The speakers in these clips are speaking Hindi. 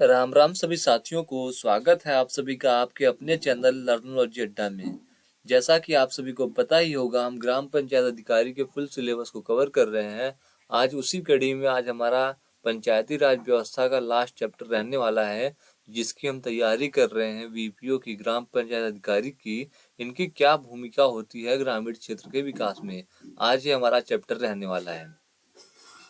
राम राम सभी साथियों को स्वागत है आप सभी का आपके अपने चैनल लर्नोलॉजी अड्डा में। जैसा कि आप सभी को पता ही होगा, हम ग्राम पंचायत अधिकारी के फुल सिलेबस को कवर कर रहे हैं। आज उसी कड़ी में आज हमारा पंचायती राज व्यवस्था का लास्ट चैप्टर रहने वाला है, जिसकी हम तैयारी कर रहे हैं। वीपीओ की, ग्राम पंचायत अधिकारी की, इनकी क्या भूमिका होती है ग्रामीण क्षेत्र के विकास में, आज ये हमारा चैप्टर रहने वाला है।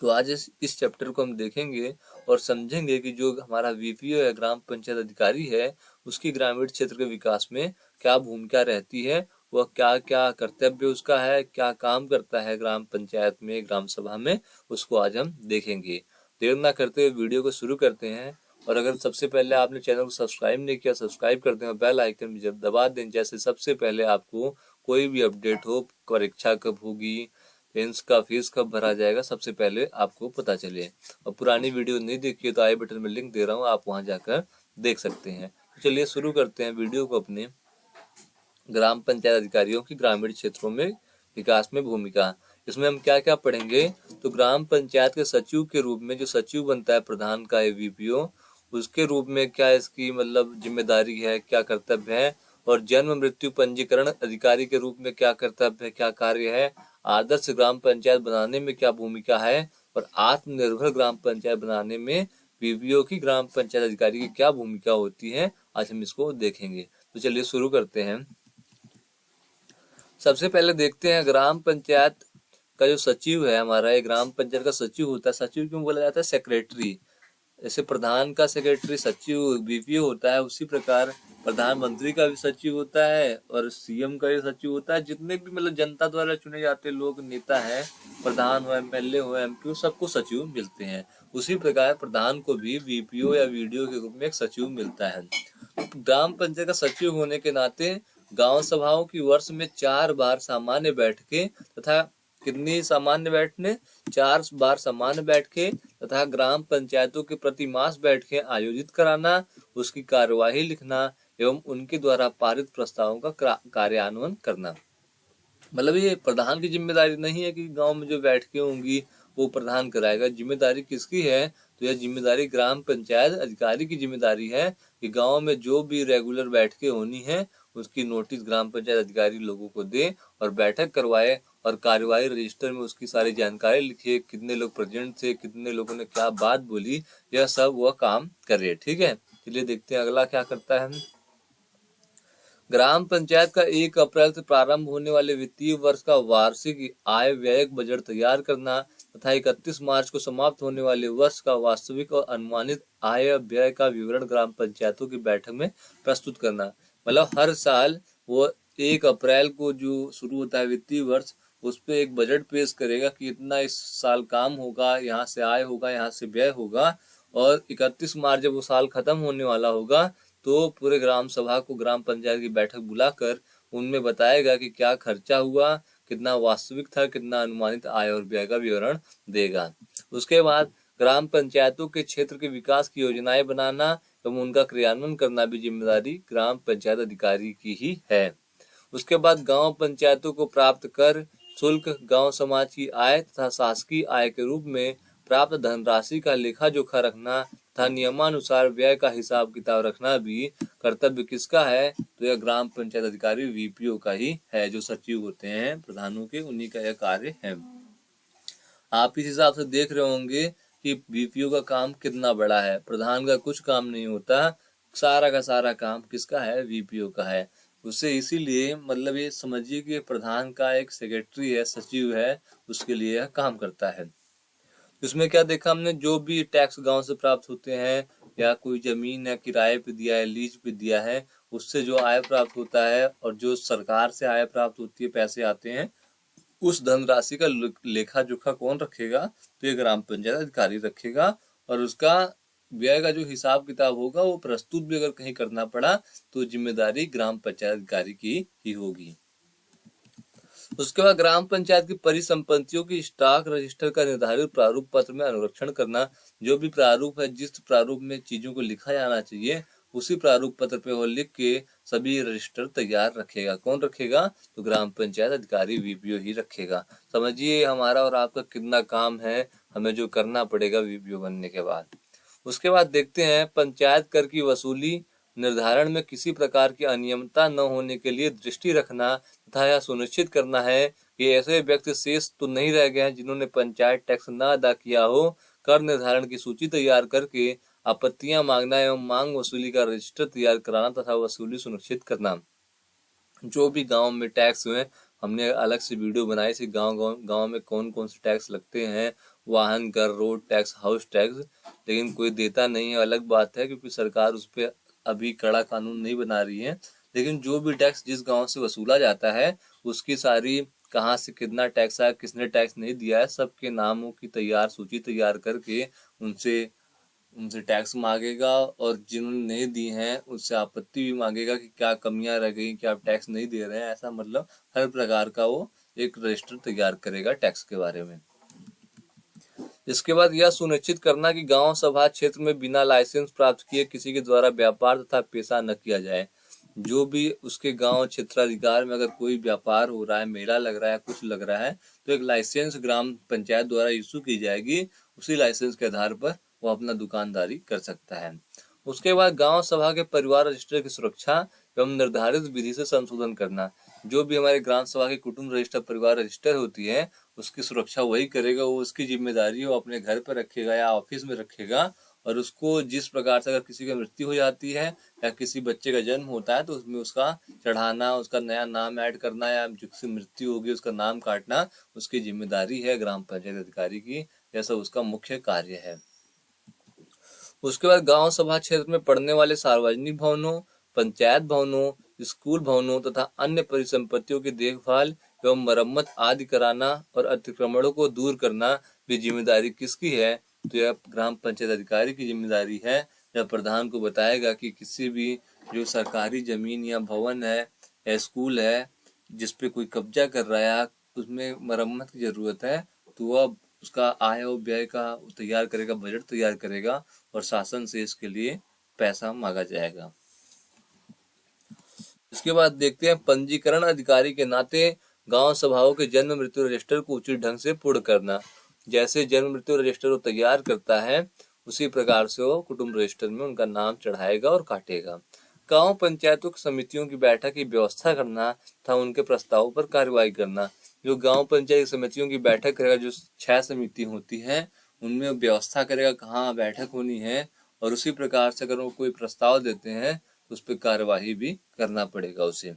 तो आज इस चैप्टर को हम देखेंगे और समझेंगे कि जो हमारा वीपीओ या ग्राम पंचायत अधिकारी है, उसकी ग्रामीण क्षेत्र के विकास में क्या भूमिका रहती है, वह क्या क्या कर्तव्य उसका है, क्या काम करता है ग्राम पंचायत में, ग्राम सभा में, उसको आज हम देखेंगे। देर ना करते हुए वीडियो को शुरू करते हैं। और अगर सबसे पहले आपने चैनल को सब्सक्राइब नहीं किया, सब्सक्राइब कर दें और बेल आइकन भी दबा दें, जैसे सबसे पहले आपको कोई भी अपडेट हो, परीक्षा कब होगी, पेंस का फीस कब भरा जाएगा, सबसे पहले आपको पता चले। और पुरानी वीडियो नहीं देखी है तो आई बटन में लिंक दे रहा हूँ, आप वहां जाकर देख सकते हैं। तो चलिए शुरू करते हैं वीडियो को अपने ग्राम पंचायत अधिकारियों की ग्रामीण क्षेत्रों में विकास में भूमिका। इसमें हम क्या क्या पढ़ेंगे, तो ग्राम पंचायत के सचिव के रूप में जो सचिव बनता है प्रधान का वीपीओ, उसके रूप में क्या इसकी मतलब जिम्मेदारी है, क्या कर्तव्य है, और जन्म मृत्यु पंजीकरण अधिकारी के रूप में क्या कर्तव्य है, क्या कार्य है, आदर्श ग्राम पंचायत बनाने में क्या भूमिका है, और आत्मनिर्भर ग्राम पंचायत बनाने में वीपीओ की, ग्राम पंचायत अधिकारी की क्या भूमिका होती है, आज हम इसको देखेंगे। तो चलिए शुरू करते हैं। सबसे पहले देखते हैं ग्राम पंचायत का जो सचिव है हमारा, ये ग्राम पंचायत का सचिव होता है। सचिव क्यों बोला जाता है? सेक्रेटरी। जैसे प्रधान का सेक्रेटरी सचिव वीपीओ होता है, उसी प्रकार प्रधानमंत्री का भी सचिव होता है और सीएम का भी सचिव होता है। जितने भी मतलब जनता द्वारा चुने जाते लोग, नेता है, प्रधान हो, एमएलए हो, एमपी हो, सबको सचिव मिलते हैं। उसी प्रकार प्रधान को भी वीपीओ या वीडीओ के रूप में एक सचिव मिलता है। ग्राम पंचायत का सचिव होने के नाते गांव सभाओं की वर्ष में 4 बार सामान्य बैठकें तथा कितनी सामान्य बैठकें? 4 बार सामान्य बैठकें तथा ग्राम पंचायतों के प्रति मास बैठकें आयोजित कराना, उसकी कार्यवाही लिखना एवं उनके द्वारा पारित प्रस्तावों का कार्यान्वयन करना। मतलब ये प्रधान की जिम्मेदारी नहीं है कि गांव में जो बैठकें होंगी वो प्रधान कराएगा। जिम्मेदारी किसकी है? तो यह जिम्मेदारी ग्राम पंचायत अधिकारी की जिम्मेदारी है कि गांव में जो भी रेगुलर बैठकें होनी है उसकी नोटिस ग्राम पंचायत अधिकारी लोगों को दे और बैठक करवाए और कार्यवाही रजिस्टर में उसकी सारी जानकारी लिखे, कितने लोग प्रेजेंट थे, कितने लोगों ने क्या बात बोली, यह सब वह काम करे। ठीक है, चलिए देखते हैं अगला क्या करता है। ग्राम पंचायत का 1 अप्रैल से प्रारंभ होने वाले वित्तीय वर्ष का वार्षिक आय व्यय बजट तैयार करना तथा 31 मार्च को समाप्त होने वाले वर्ष का वास्तविक और अनुमानित आय व्यय का विवरण ग्राम पंचायतों की बैठक में प्रस्तुत करना। मतलब हर साल वो 1 अप्रैल को जो शुरू होता है वित्तीय वर्ष, उस पे एक बजट पेश करेगा कि इतना इस साल काम होगा, यहाँ से आय होगा, यहाँ से व्यय होगा, और 31 मार्च जब वो साल खत्म होने वाला होगा तो पूरे ग्राम सभा को, ग्राम पंचायत की बैठक बुलाकर उनमें बताएगा कि क्या खर्चा हुआ, कितना वास्तविक था, कितना अनुमानित आय और व्यय का विवरण देगा। उसके बाद ग्राम पंचायतों के क्षेत्र के विकास की योजनाएं बनाना एवं उनका क्रियान्वयन करना भी जिम्मेदारी ग्राम पंचायत अधिकारी की ही है। उसके बाद गांव पंचायतों को प्राप्त कर शुल्क, गांव समाज की आय तथा शासकीय आय के रूप में प्राप्त धनराशि का लेखा जोखा रखना तथा नियमानुसार व्यय का हिसाब किताब रखना भी कर्तव्य किसका है? तो यह ग्राम पंचायत अधिकारी वीपीओ का ही है। जो सचिव होते हैं प्रधानों के, उन्हीं का यह कार्य है। आप इस हिसाब से देख रहे होंगे कि वीपीओ का काम कितना बड़ा है। प्रधान का कुछ काम नहीं होता, सारा का सारा काम किसका है? वीपीओ का है। उससे इसीलिए मतलब ये समझिए कि प्रधान का एक सेक्रेटरी है, सचिव है, उसके लिए यह काम करता है। इसमें क्या देखा हमने, जो भी टैक्स गांव से प्राप्त होते हैं या कोई जमीन है किराए पे दिया है, लीज पे दिया है, उससे जो आय प्राप्त होता है और जो सरकार से आय प्राप्त होती है, पैसे आते हैं, उस धनराशि का लेखा जोखा कौन रखेगा? तो ये ग्राम पंचायत अधिकारी रखेगा। और उसका व्यय का जो हिसाब किताब होगा वो प्रस्तुत भी अगर कहीं करना पड़ा तो जिम्मेदारी ग्राम पंचायत अधिकारी की ही होगी। उसके बाद ग्राम पंचायत की परिसंपत्तियों की स्टॉक रजिस्टर का निर्धारित प्रारूप पत्र में अनुरक्षण करना। जो भी प्रारूप है, जिस प्रारूप में चीजों को लिखा जाना चाहिए, उसी प्रारूप पत्र पे वो लिख के सभी रजिस्टर तैयार रखेगा। कौन रखेगा? तो ग्राम पंचायत अधिकारी वीपीओ ही रखेगा। समझिए हमारा और आपका कितना काम है, हमें जो करना पड़ेगा वीपीओ बनने के बाद। उसके बाद देखते हैं पंचायत कर की वसूली निर्धारण में किसी प्रकार की अनियमितता न होने के लिए दृष्टि रखना तथा यह सुनिश्चित करना है कि ऐसे व्यक्ति शेष तो नहीं रह गए हैं जिन्होंने पंचायत टैक्स न अदा किया हो। कर निर्धारण की सूची तैयार करके आपत्तियां मांगना एवं मांग वसूली का रजिस्टर तैयार कराना तथा वसूली सुनिश्चित करना। जो भी गांव में टैक्स हुए, हमने अलग से वीडियो बनाई थी गांव में कौन कौन से टैक्स लगते हैं, वाहन कर, रोड टैक्स, हाउस टैक्स, लेकिन कोई देता नहीं है, अलग बात है क्योंकि सरकार उस पर अभी कड़ा कानून नहीं बना रही है। लेकिन जो भी टैक्स जिस गांव से वसूला जाता है उसकी सारी कहाँ से कितना टैक्स आया, किसने टैक्स नहीं दिया है, सबके नामों की सूची तैयार करके उनसे उनसे टैक्स मांगेगा और जिन्होंने नहीं दी हैं उससे आपत्ति भी मांगेगा कि क्या कमियां रह गई, क्या आप टैक्स नहीं दे रहे हैं। ऐसा मतलब हर प्रकार का वो एक रजिस्टर तैयार करेगा टैक्स के बारे में। इसके बाद यह सुनिश्चित करना कि गांव सभा क्षेत्र में बिना लाइसेंस प्राप्त किए किसी के द्वारा व्यापार तथा पेशा न किया जाए। जो भी उसके गांव क्षेत्राधिकार में अगर कोई व्यापार हो रहा है, मेला लग रहा है, कुछ लग रहा है, तो एक लाइसेंस ग्राम पंचायत द्वारा इशू की जाएगी। उसी लाइसेंस के आधार पर वो अपना दुकानदारी कर सकता है। उसके बाद गांव सभा के परिवार रजिस्टर की सुरक्षा एवं निर्धारित विधि से संशोधन करना। जो भी हमारे ग्राम सभा की कुटुंब रजिस्टर, परिवार रजिस्टर होती है, उसकी सुरक्षा वही करेगा, वो उसकी जिम्मेदारी वो अपने घर पर रखेगा या ऑफिस में रखेगा। और उसको जिस प्रकार से अगर किसी की मृत्यु हो जाती है या किसी बच्चे का जन्म होता है तो उसमें उसका चढ़ाना, उसका नया नाम ऐड करना या जिसकी मृत्यु होगी उसका नाम काटना उसकी जिम्मेदारी है ग्राम पंचायत अधिकारी की। यह सब उसका मुख्य कार्य है। उसके बाद गांव सभा क्षेत्र में पड़ने वाले सार्वजनिक भवनों, पंचायत भवनों, स्कूल भवनों तथा अन्य परिसंपत्तियों की देखभाल एवं मरम्मत आदि कराना और अतिक्रमणों को दूर करना भी जिम्मेदारी किसकी है? तो यह ग्राम पंचायत अधिकारी की जिम्मेदारी है। यह प्रधान को बताएगा कि किसी भी जो सरकारी जमीन या भवन है या स्कूल है जिसपे कोई कब्जा कर रहा है, उसमें मरम्मत की जरूरत है, तो वह उसका आय और व्यय का तैयार करेगा, बजट तैयार करेगा और शासन से इसके लिए पैसा मांगा जाएगा। इसके बाद देखते हैं पंजीकरण अधिकारी के नाते गांव सभाओं के जन्म मृत्यु रजिस्टर को उचित ढंग से पूर्ण करना। जैसे जन्म मृत्यु रजिस्टर वो तैयार करता है उसी प्रकार से वो कुटुंब रजिस्टर में उनका नाम चढ़ाएगा और काटेगा। गांव पंचायतों की समितियों की बैठक की व्यवस्था करना तथा उनके प्रस्तावों पर कार्रवाई करना। जो गांव पंचायत समितियों की बैठक करेगा, जो 6 समिति होती है उनमें व्यवस्था करेगा कहाँ बैठक होनी है, और उसी प्रकार से अगर वो कोई प्रस्ताव देते हैं तो उस पर कार्यवाही भी करना पड़ेगा उसे।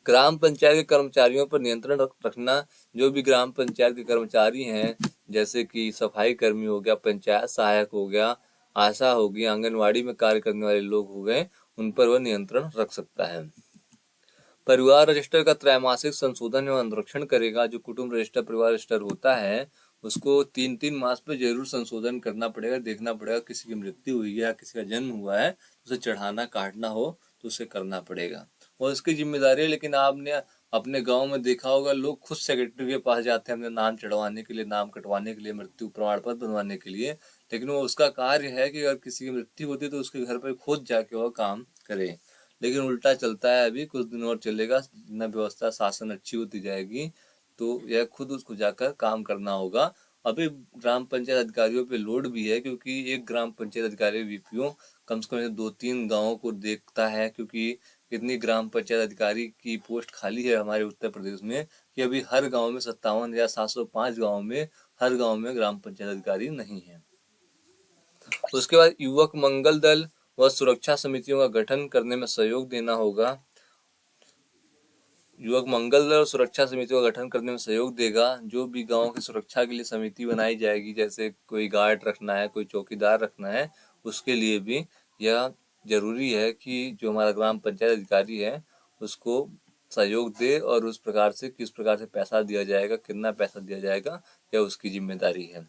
ग्राम पंचायत के कर्मचारियों पर नियंत्रण रखना। जो भी ग्राम पंचायत के कर्मचारी हैं, जैसे कि सफाई कर्मी हो गया, पंचायत सहायक हो गया, आशा हो गई, आंगनवाड़ी में कार्य करने वाले लोग हो गए, उन पर वह नियंत्रण रख सकता है। परिवार रजिस्टर का त्रैमासिक संशोधन एवं अनुरक्षण करेगा। जो कुटुंब रजिस्टर, परिवार रजिस्टर होता है उसको 3-3 मास पे जरूर संशोधन करना पड़ेगा, देखना पड़ेगा किसी की मृत्यु हुई है या किसी का जन्म हुआ है, उसे चढ़ाना काटना हो तो उसे करना पड़ेगा और उसकी जिम्मेदारी है। लेकिन आपने अपने गांव में देखा होगा, लोग खुद सेक्रेटरी के पास जाते हैं अपने नाम चढ़वाने के लिए, नाम कटवाने के लिए, मृत्यु प्रमाण पत्र बनवाने के लिए, लेकिन वो उसका कार्य है कि अगर किसी की मृत्यु होती है तो उसके घर पर खुद जाके वह काम करे। लेकिन उल्टा चलता है, अभी कुछ दिन और चलेगा, जितना व्यवस्था शासन अच्छी होती जाएगी तो यह खुद उसको जाकर काम करना होगा। अभी ग्राम पंचायत अधिकारियों पे लोड भी है क्योंकि एक ग्राम पंचायत अधिकारी वीपीओ कम से कम 2-3 गाँवों को देखता है, क्योंकि इतनी ग्राम पंचायत अधिकारी की पोस्ट खाली है हमारे उत्तर प्रदेश में कि अभी हर गांव में 57,705 गाँव में हर गांव में ग्राम पंचायत अधिकारी नहीं है। उसके बाद युवक मंगल दल व सुरक्षा समितियों का गठन करने में सहयोग देना होगा। युवक मंगल दल और सुरक्षा समितियों का गठन करने में सहयोग देगा। जो भी गांव की सुरक्षा के लिए समिति बनाई जाएगी, जैसे कोई गार्ड रखना है, कोई चौकीदार रखना है, उसके लिए भी यह जरूरी है कि जो हमारा ग्राम पंचायत अधिकारी है उसको सहयोग दे और उस प्रकार से किस प्रकार से पैसा दिया जाएगा, कितना पैसा दिया जाएगा, यह उसकी जिम्मेदारी है।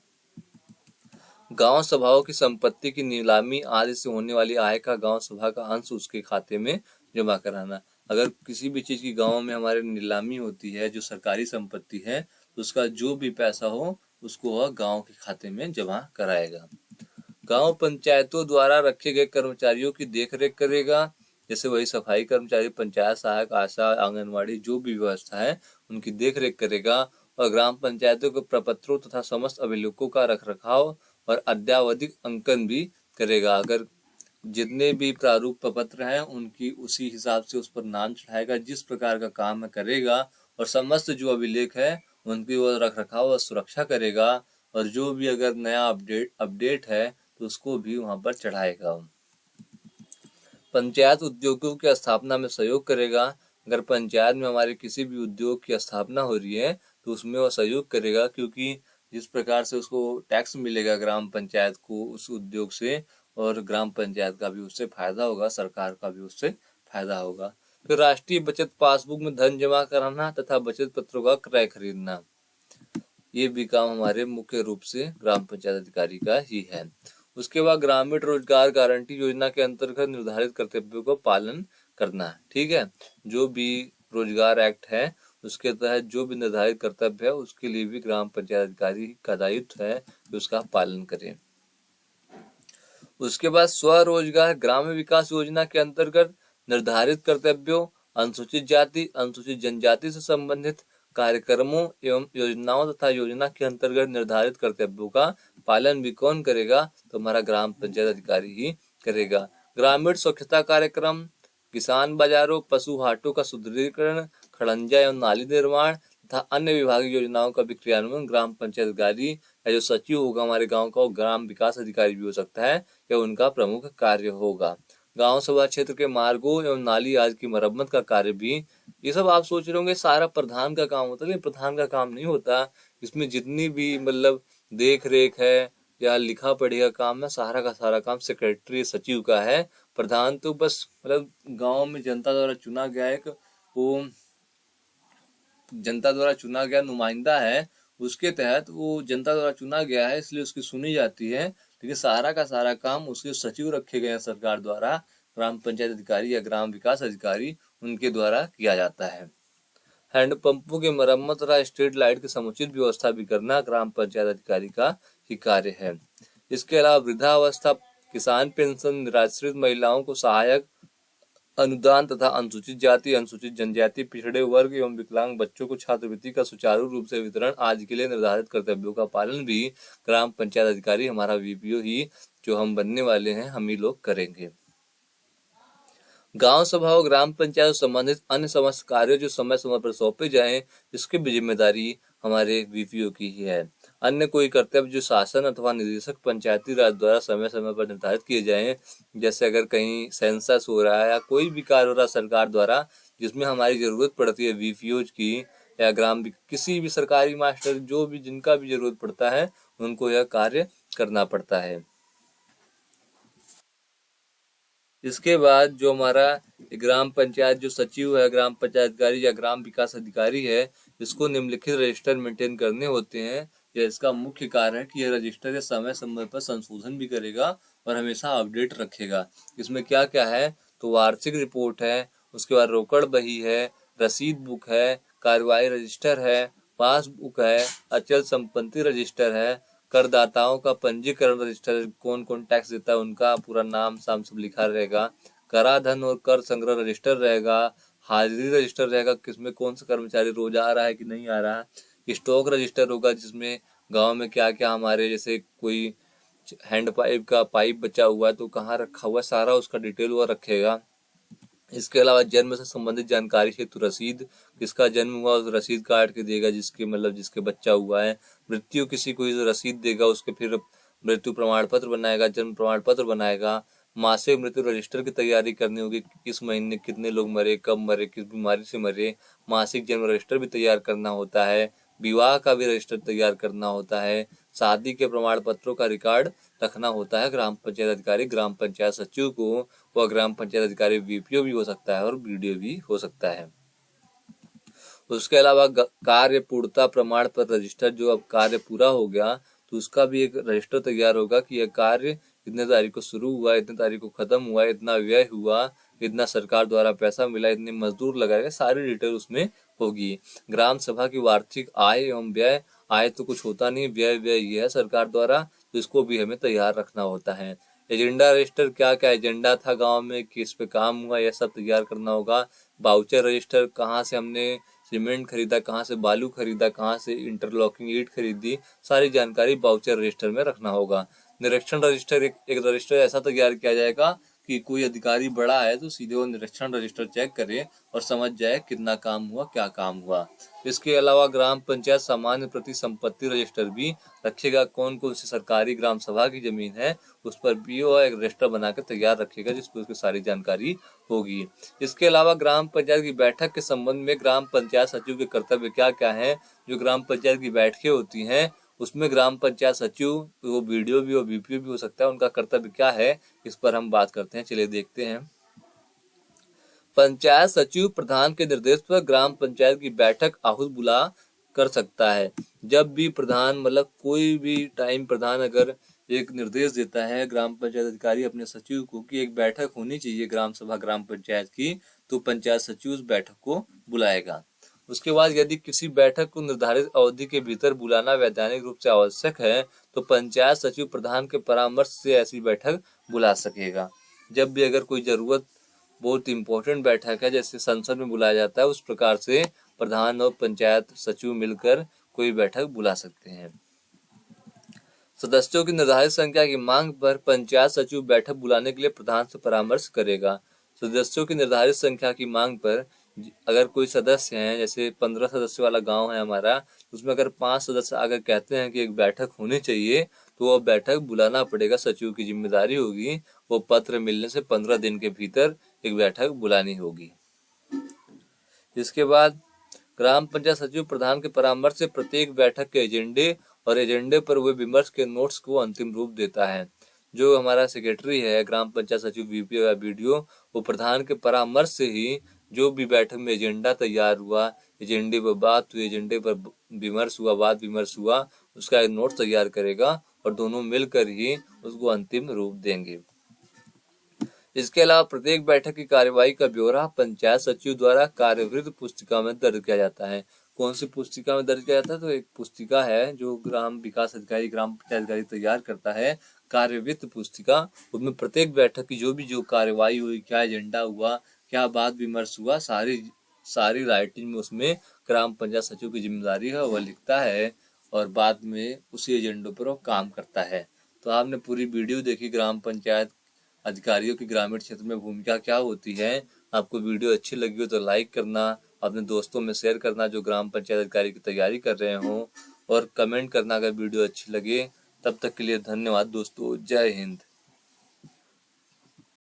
गांव सभाओं की संपत्ति की नीलामी आदि से होने वाली आय का गांव सभा का अंश उसके खाते में जमा कराना। अगर किसी भी चीज की गांव में हमारे नीलामी होती है, जो सरकारी संपत्ति है, तो उसका जो भी पैसा हो उसको वह गांव के खाते में जमा कराएगा। गांव पंचायतों द्वारा रखे गए कर्मचारियों की देखरेख करेगा, जैसे वही सफाई कर्मचारी, पंचायत सहायक, आशा, आंगनवाड़ी, जो भी व्यवस्था है उनकी देखरेख करेगा। और ग्राम पंचायतों के प्रपत्रों तथा समस्त अभिलेखों का रख रखाव और अद्यावधिक अंकन भी करेगा। अगर जितने भी प्रारूप पत्र हैं उनकी उसी हिसाब से उस पर नाम चढ़ाएगा, जिस प्रकार का काम करेगा, और समस्त जो अभिलेख है उनकी वो रख रखाव और सुरक्षा करेगा, और जो भी अगर नया अपडेट है तो उसको भी वहां पर चढ़ाएगा। पंचायत उद्योगों की स्थापना में सहयोग करेगा। अगर पंचायत में हमारे किसी भी उद्योग की स्थापना हो रही है तो उसमें वो सहयोग करेगा, क्योंकि जिस प्रकार से उसको टैक्स मिलेगा ग्राम पंचायत को उस उद्योग से, और ग्राम पंचायत का भी उससे फायदा होगा, सरकार का भी उससे फायदा होगा। फिर राष्ट्रीय बचत पासबुक में धन जमा कराना तथा बचत पत्रों का क्रय खरीदना, ये भी काम हमारे मुख्य रूप से ग्राम पंचायत अधिकारी का ही है। उसके बाद ग्रामीण रोजगार गारंटी योजना के अंतर्गत निर्धारित कर्तव्यों का पालन करना। ठीक है, जो भी रोजगार एक्ट है उसके तहत जो भी निर्धारित कर्तव्य है उसके लिए भी ग्राम पंचायत अधिकारी का दायित्व है कि उसका पालन करें। उसके बाद स्वरोजगार ग्रामीण विकास योजना के अंतर्गत निर्धारित कर्तव्यों, अनुसूचित जाति अनुसूचित जनजाति से संबंधित कार्यक्रमों एवं योजनाओं तथा योजना के अंतर्गत निर्धारित कर्तव्यों का पालन भी कौन करेगा? तो हमारा ग्राम पंचायत अधिकारी ही करेगा। ग्रामीण स्वच्छता कार्यक्रम, किसान बाजारों, पशु हाटों का सुदृढ़ीकरण, खड़ंजा एवं नाली निर्माण तथा अन्य विभागीय योजनाओं का भी क्रियान्वयन ग्राम पंचायत अधिकारी या जो सचिव होगा हमारे गांव का, वो ग्राम विकास अधिकारी भी हो सकता है, या उनका प्रमुख कार्य होगा। गांव सभा क्षेत्र के मार्गों एवं नाली आदि की मरम्मत का कार्य भी, ये सब आप सोच रहे होंगे सारा प्रधान का काम होता है, लेकिन प्रधान का काम नहीं होता। इसमें जितनी भी मतलब देख रेख है या लिखा पढ़ी का काम है, सारा का सारा काम सेक्रेटरी सचिव का है। प्रधान तो बस मतलब गांव में जनता द्वारा चुना गया एक वो जनता द्वारा चुना गया नुमाइंदा है, उसके तहत वो जनता द्वारा चुना गया है इसलिए उसकी सुनी जाती है, लेकिन सारा का सारा काम उसके सचिव रखे गए हैं सरकार द्वारा, ग्राम पंचायत अधिकारी या ग्राम विकास अधिकारी उनके द्वारा किया जाता है। हैंडपंपों की मरम्मत तथा स्ट्रीट लाइट की समुचित व्यवस्था भी करना ग्राम पंचायत अधिकारी का ही कार्य है। इसके अलावा वृद्धावस्था, किसान पेंशन, निराश्रित महिलाओं को सहायक अनुदान तथा अनुसूचित जाति अनुसूचित जनजाति पिछड़े वर्ग एवं विकलांग बच्चों को छात्रवृत्ति का सुचारू रूप से वितरण आदि के लिए निर्धारित कर्तव्यों का पालन भी ग्राम पंचायत अधिकारी, हमारा वीपीओ ही जो हम बनने वाले हैं, हम ही लोग करेंगे। गांव सभा और ग्राम पंचायत संबंधित अन्य समस्त कार्य जो समय समय पर सौंपे जाएं, इसकी भी जिम्मेदारी हमारे वीपीओ की ही है। अन्य कोई कर्तव्य जो शासन अथवा निदेशक पंचायती राज द्वारा समय समय पर निर्धारित किए जाएं, जैसे अगर कहीं सेंसस हो रहा है या कोई भी कार्य हो रहा है सरकार द्वारा जिसमें हमारी जरूरत पड़ती है वीपीओ की, या किसी भी सरकारी मास्टर जो भी जिनका भी जरूरत पड़ता है उनको यह कार्य करना पड़ता है। इसके बाद जो हमारा ग्राम पंचायत जो सचिव है, ग्राम पंचायत अधिकारी या ग्राम विकास अधिकारी है, इसको निम्नलिखित रजिस्टर मेंटेन करने होते हैं। यह इसका मुख्य कार्य है कि यह रजिस्टर समय समय पर संशोधन भी करेगा और हमेशा अपडेट रखेगा। इसमें क्या क्या है? तो वार्षिक रिपोर्ट है, उसके बाद रोकड़ बही है, रसीद बुक है, कार्यवाही रजिस्टर है, पासबुक है, अचल संपत्ति रजिस्टर है, करदाताओं का पंजीकरण रजिस्टर, कौन कौन टैक्स देता है उनका पूरा नाम साम सब लिखा रहेगा, कराधन और कर संग्रह रजिस्टर रहेगा, हाजिरी रजिस्टर रहेगा, किसमें कौन सा कर्मचारी रोज आ रहा है कि नहीं आ रहा है, स्टॉक रजिस्टर होगा जिसमें गांव में क्या क्या हमारे जैसे कोई हैंड पाइप का पाइप बचा हुआ है तो कहाँ रखा हुआ है, सारा उसका डिटेल हुआ रखेगा। इसके अलावा जन्म से संबंधित जानकारी हेतु रसीद, किसका जन्म हुआ उस रसीद काट के देगा, जिसके मतलब जिसके बच्चा हुआ है। मृत्यु किसी को रसीद देगा, उसके फिर मृत्यु प्रमाण पत्र बनाएगा, जन्म प्रमाण पत्र बनाएगा। मासिक मृत्यु रजिस्टर की तैयारी करनी होगी, किस महीने कितने लोग मरे, कब मरे, किस बीमारी से मरे। मासिक जन्म रजिस्टर भी तैयार करना होता है। विवाह का भी रजिस्टर तैयार करना होता है। शादी के प्रमाण पत्रों का रिकॉर्ड रखना होता है ग्राम पंचायत अधिकारी, ग्राम पंचायत सचिव को। वह ग्राम पंचायत अधिकारी वीपीओ भी हो सकता है और बीडीओ भी हो सकता है। उसके अलावा कार्य पूर्णता प्रमाण पत्र रजिस्टर, जो अब कार्य पूरा हो गया तो उसका भी एक रजिस्टर तैयार होगा कि यह कार्य इतने तारीख को शुरू हुआ, इतने तारीख को खत्म हुआ, इतना व्यय हुआ, इतना सरकार द्वारा पैसा मिला, इतने मजदूर लगाए, सारी डिटेल उसमें होगी। ग्राम सभा की वार्षिक आय एवं व्यय, आय तो कुछ होता नहीं, व्यय व्यय ये है सरकार द्वारा, तो इसको भी हमें तैयार रखना होता है। एजेंडा रजिस्टर, क्या क्या एजेंडा था गांव में, किस पे काम हुआ, यह सब तैयार करना होगा। बाउचर रजिस्टर, कहाँ से हमने सीमेंट खरीदा कहाँ से, बालू खरीदा कहाँ से, इंटरलॉकिंग ईंट खरीदी, सारी जानकारी वाउचर रजिस्टर में रखना होगा। निरीक्षण रजिस्टर एक रजिस्टर ऐसा तैयार किया जाएगा कि कोई अधिकारी बड़ा है तो सीधे वो निरीक्षण रजिस्टर चेक करे और समझ जाए कितना काम हुआ, क्या काम हुआ। इसके अलावा ग्राम पंचायत सामान्य प्रति संपत्ति रजिस्टर भी रखेगा, कौन कौन सी सरकारी ग्राम सभा की जमीन है उस पर भी वो एक रजिस्टर बना के तैयार रखेगा जिसपे उसकी सारी जानकारी होगी। इसके अलावा ग्राम पंचायत की बैठक के संबंध में ग्राम पंचायत सचिव के कर्तव्य क्या क्या है। जो ग्राम पंचायत की बैठकें होती हैं उसमें ग्राम पंचायत सचिव, वो वीडियो भी और बीपीओ भी हो सकता है, उनका कर्तव्य क्या है इस पर हम बात करते हैं। चलिए देखते हैं। पंचायत सचिव प्रधान के निर्देश पर ग्राम पंचायत की बैठक आहूत बुला कर सकता है। जब भी प्रधान मतलब कोई भी टाइम प्रधान अगर एक निर्देश देता है ग्राम पंचायत अधिकारी अपने सचिव को कि एक बैठक होनी चाहिए ग्राम सभा ग्राम पंचायत की, तो पंचायत सचिव उस बैठक को बुलाएगा। उसके बाद यदि किसी बैठक को निर्धारित अवधि के भीतर बुलाना वैधानिक रूप से आवश्यक है तो पंचायत सचिव प्रधान के परामर्श से ऐसी बैठक बुला सकेगा। जब भी अगर कोई जरूरत बहुत इंपॉर्टेंट बैठक है जैसे संसद में बुलाया जाता है, उस प्रकार से प्रधान और पंचायत सचिव मिलकर कोई बैठक बुला सकते हैं। सदस्यों की निर्धारित संख्या की मांग पर पंचायत सचिव बैठक बुलाने के लिए प्रधान से परामर्श करेगा। सदस्यों की निर्धारित संख्या की मांग पर अगर कोई सदस्य हैं, जैसे 15 सदस्य वाला गांव है हमारा, उसमें अगर 5 सदस्य अगर कहते हैं कि एक बैठक होनी चाहिए तो वो बैठक बुलाना पड़ेगा। सचिव की जिम्मेदारी होगी वो पत्र मिलने से 15 दिन के भीतर एक बैठक बुलानी होगी। इसके बाद ग्राम पंचायत सचिव प्रधान के परामर्श से प्रत्येक बैठक के एजेंडे और एजेंडे पर हुए विमर्श के नोट्स को अंतिम रूप देता है। जो हमारा सेक्रेटरी है ग्राम पंचायत सचिव बीपीओ या बीडीओ, वो प्रधान के परामर्श से ही जो भी बैठक में एजेंडा तैयार हुआ, एजेंडे पर बात हुई, एजेंडे पर विमर्श हुआ, वाद विमर्श हुआ, उसका एक नोट तैयार करेगा और दोनों मिलकर ही उसको अंतिम रूप देंगे। इसके अलावा प्रत्येक बैठक की कार्यवाही का ब्यौरा पंचायत सचिव द्वारा कार्यवृत्त पुस्तिका में दर्ज किया जाता है। कौन सी पुस्तिका में दर्ज किया जाता है? तो एक पुस्तिका है जो ग्राम विकास अधिकारी ग्राम पंचायत अधिकारी तैयार करता है, कार्यवृत्त पुस्तिका। उसमें प्रत्येक बैठक की जो कार्यवाही हुई, क्या एजेंडा हुआ, क्या बात विमर्श हुआ, सारी राइटिंग में उसमें ग्राम पंचायत सचिव की जिम्मेदारी है, वह लिखता है और बाद में उसी एजेंडे पर वो काम करता है। तो आपने पूरी वीडियो देखी ग्राम पंचायत अधिकारियों की ग्रामीण क्षेत्र में भूमिका क्या होती है। आपको वीडियो अच्छी लगी हो तो लाइक करना, अपने दोस्तों में शेयर करना जो ग्राम पंचायत अधिकारी की तैयारी कर रहे हो, और कमेंट करना अगर वीडियो अच्छी लगे। तब तक के लिए धन्यवाद दोस्तों, जय हिंद।